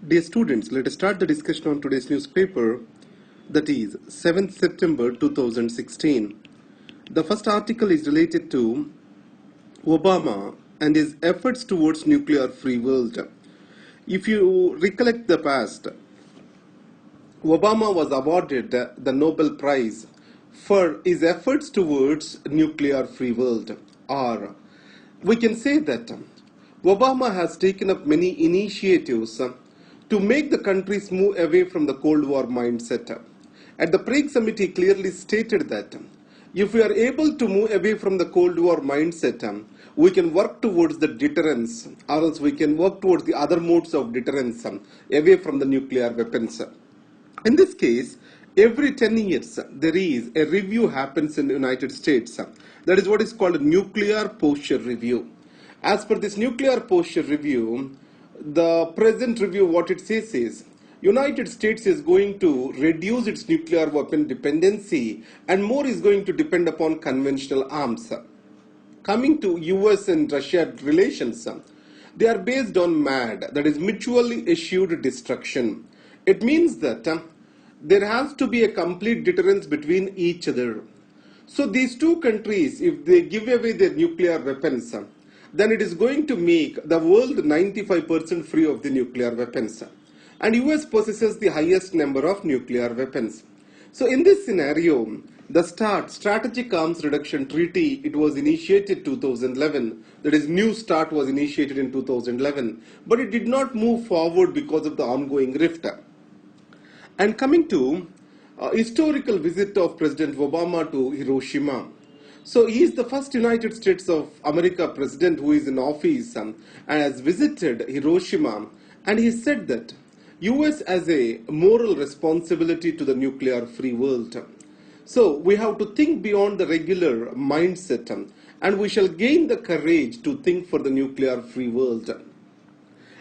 Dear students, let us start the discussion on today's newspaper, that is 7th September 2016. The first article is related to Obama and his efforts towards nuclear-free world. If you recollect the past, Obama was awarded the Nobel Prize for his efforts towards nuclear-free world. Or we can say that Obama has taken up many initiatives to make the countries move away from the Cold War mindset. At the Prague Summit, he clearly stated that if we are able to move away from the Cold War mindset, we can work towards the deterrence, or else we can work towards the other modes of deterrence away from the nuclear weapons. In this case, every 10 years, there is a review happens in the United States. That is what is called a nuclear posture review. As per this nuclear posture review, the present review, what it says is, United States is going to reduce its nuclear weapon dependency and more is going to depend upon conventional arms. Coming to US and Russia relations, they are based on MAD, that is mutually assured destruction. It means that there has to be a complete deterrence between each other. So these two countries, if they give away their nuclear weapons, then it is going to make the world 95% free of the nuclear weapons. And US possesses the highest number of nuclear weapons. So in this scenario, the Strategic Arms Reduction Treaty, it was initiated 2011. That is, New START was initiated in 2011. But it did not move forward because of the ongoing rift. And coming to historical visit of President Obama to Hiroshima. So he is the first United States of America president who is in office and has visited Hiroshima, and he said that US has a moral responsibility to the nuclear free world. So we have to think beyond the regular mindset and we shall gain the courage to think for the nuclear free world.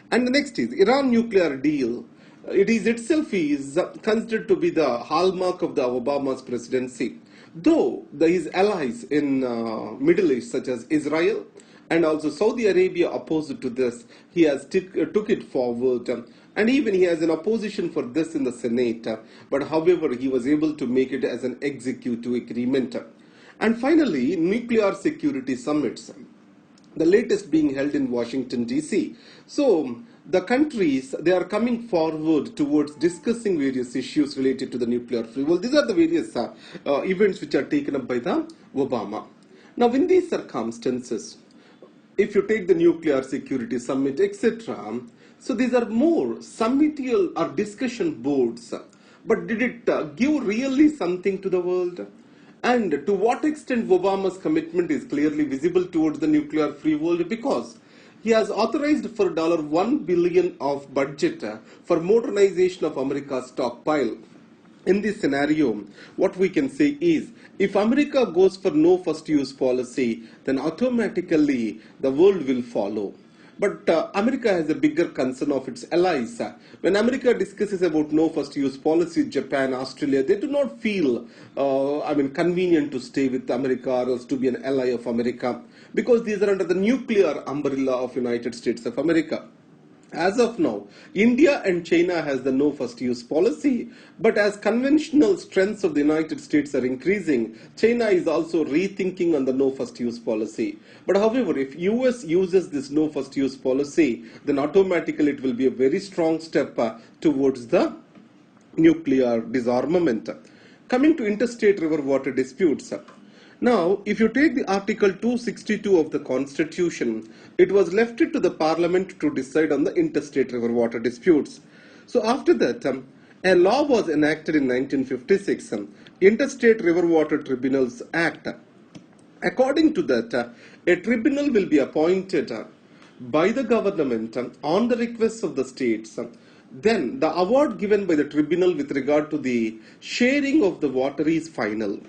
And the next is Iran nuclear deal. It is itself is considered to be the hallmark of the Obama's presidency. Though his allies in Middle East such as Israel and also Saudi Arabia opposed to this, he has took it forward and even he has an opposition for this in the Senate, but however he was able to make it as an executive agreement. And finally, nuclear security summits, the latest being held in Washington DC. So the countries, they are coming forward towards discussing various issues related to the nuclear free world. These are the various events which are taken up by the Obama. Now in these circumstances, if you take the nuclear security summit, etc., so these are more summitial or discussion boards. But did it give really something to the world? And to what extent Obama's commitment is clearly visible towards the nuclear free world? Because he has authorized for $1 billion of budget for modernization of America's stockpile. In this scenario, what we can say is, if America goes for no first use policy, then automatically the world will follow. But America has a bigger concern of its allies. When America discusses about no first use policy, Japan, Australia, they do not feel convenient to stay with America or else to be an ally of America, because these are under the nuclear umbrella of United States of America. As of now, India and China has the no first use policy, but as conventional strengths of the United States are increasing, China is also rethinking on the no first use policy. But however, if US uses this no first use policy, then automatically it will be a very strong step towards the nuclear disarmament. Coming to interstate river water disputes. Now, if you take the Article 262 of the Constitution, it was left to the Parliament to decide on the interstate river water disputes. So after that, a law was enacted in 1956, Interstate River Water Tribunals Act. According to that, a tribunal will be appointed by the government on the request of the states. Then the award given by the tribunal with regard to the sharing of the water is final.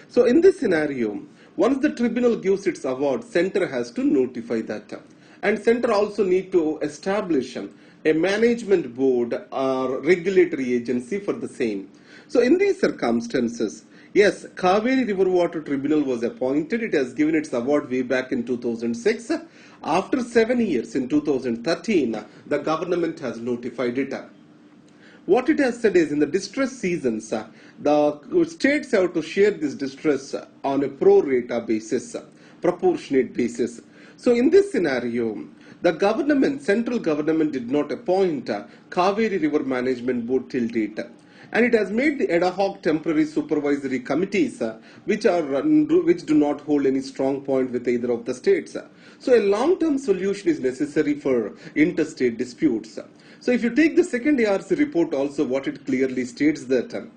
So in this scenario, once the tribunal gives its award, center has to notify that. And center also need to establish a management board or regulatory agency for the same. So in these circumstances, Yes, Kaveri River Water Tribunal was appointed. It has given its award way back in 2006. After 7 years, in 2013, the government has notified it. What it has said is in the distress seasons, the states have to share this distress on a pro rata basis, proportionate basis. So in this scenario, the government, central government did not appoint Kaveri River Management Board till date. And it has made the ad hoc temporary supervisory committees which do not hold any strong point with either of the states. So a long-term solution is necessary for interstate disputes. So if you take the second ARC report also, what it clearly states that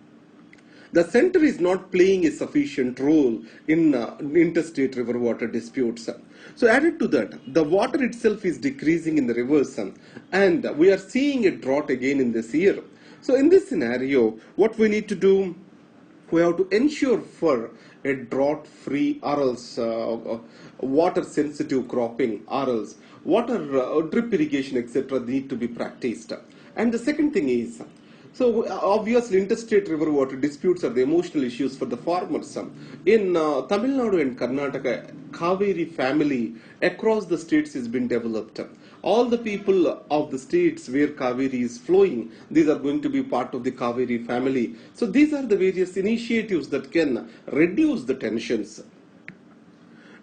the center is not playing a sufficient role in interstate river water disputes. So added to that, the water itself is decreasing in the rivers, and we are seeing a drought again in this year. So in this scenario, what we need to do, we have to ensure for a drought-free or else water-sensitive cropping or else water drip irrigation, etc. need to be practiced. And the second thing is, so obviously interstate river water disputes are the emotional issues for the farmers. In Tamil Nadu and Karnataka, Kaveri family across the states has been developed. All the people of the states where Kaveri is flowing, these are going to be part of the Kaveri family. So these are the various initiatives that can reduce the tensions.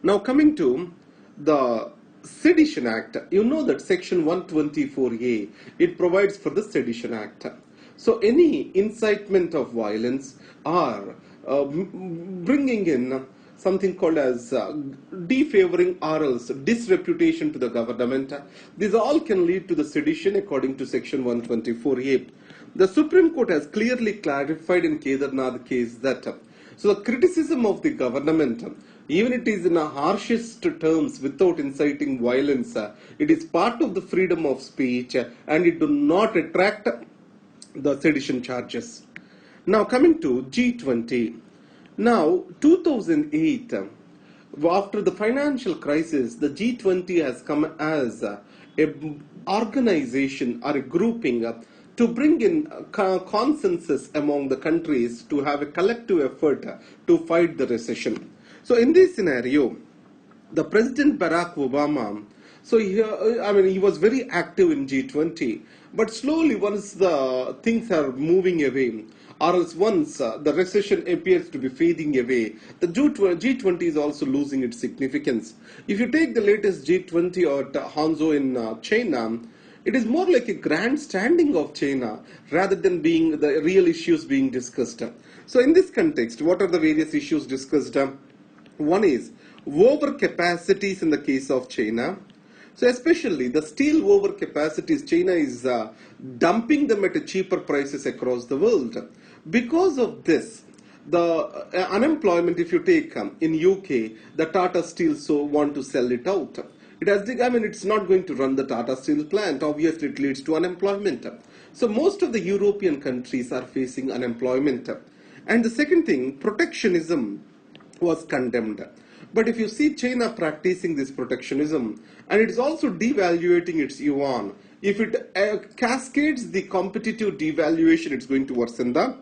Now coming to the Sedition Act, you know that section 124A, it provides for the Sedition Act. So any incitement of violence or bringing in something called as defavoring or else disreputation to the government, these all can lead to the sedition according to section 124A. The Supreme Court has clearly clarified in Kedarnath case that so the criticism of the government, even it is in the harshest terms without inciting violence, it is part of the freedom of speech and it do not attract the sedition charges. Now coming to G20. Now 2008, after the financial crisis, the G20 has come as a organization or a grouping to bring in consensus among the countries to have a collective effort to fight the recession. So in this scenario, the President Barack Obama, so he was very active in G20, but slowly once the things are moving away, or else once the recession appears to be fading away, the G20 is also losing its significance. If you take the latest G20 at Hangzhou in China, it is more like a grandstanding of China rather than being the real issues being discussed. So in this context, what are the various issues discussed? One is overcapacities in the case of China. So especially the steel overcapacities, China is dumping them at cheaper prices across the world. Because of this, the unemployment, if you take in UK, the Tata Steel want to sell it out. It's not going to run the Tata Steel plant. Obviously, it leads to unemployment. So most of the European countries are facing unemployment. And the second thing, protectionism was condemned. But if you see China practicing this protectionism, and it's also devaluating its yuan, if it cascades the competitive devaluation, it's going to worsen the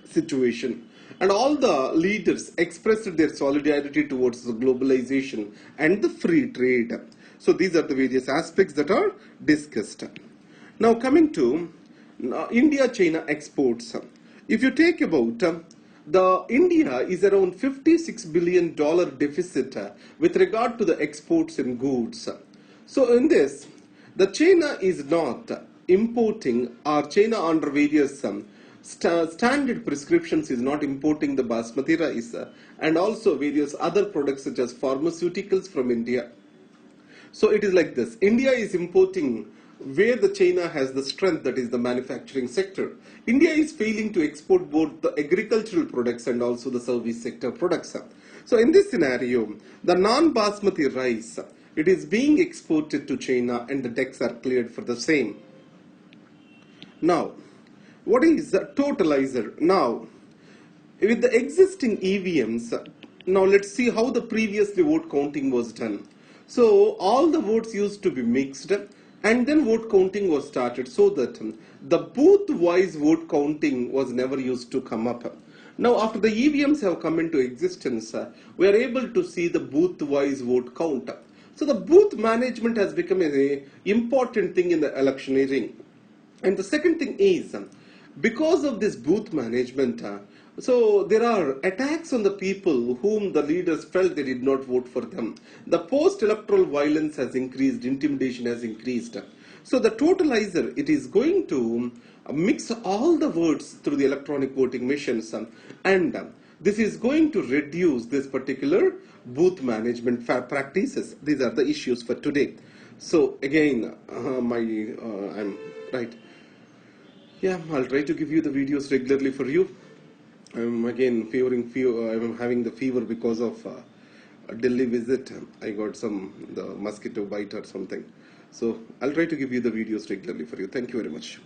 situation. And all the leaders expressed their solidarity towards the globalization and the free trade. So these are the various aspects that are discussed. Now coming to India-China exports. If you take about the India is around $56 billion deficit with regard to the exports in goods. So in this, the China is not importing, or China under various standard prescriptions is not importing the basmati rice and also various other products such as pharmaceuticals from India. So it is like this. India is importing where the China has the strength, that is the manufacturing sector. India is failing to export both the agricultural products and also the service sector products. So in this scenario, the non-basmati rice, it is being exported to China and the decks are cleared for the same. Now, what is a totalizer? Now, with the existing EVMs, now let's see how the previously vote counting was done. So all the votes used to be mixed, and then vote counting was started, so that the booth-wise vote counting was never used to come up. Now, after the EVMs have come into existence, we are able to see the booth-wise vote count. So the booth management has become an important thing in the electioneering. And the second thing is, because of this booth management, so there are attacks on the people whom the leaders felt they did not vote for them. The post-electoral violence has increased, intimidation has increased. So the totalizer, it is going to mix all the votes through the electronic voting machines, and this is going to reduce this particular booth management practices. These are the issues for today. So again, I'm right. Yeah, I'll try to give you the videos regularly for you. I'm again I'm having the fever because of a Delhi visit. I got the mosquito bite or something. So I'll try to give you the videos regularly for you. Thank you very much.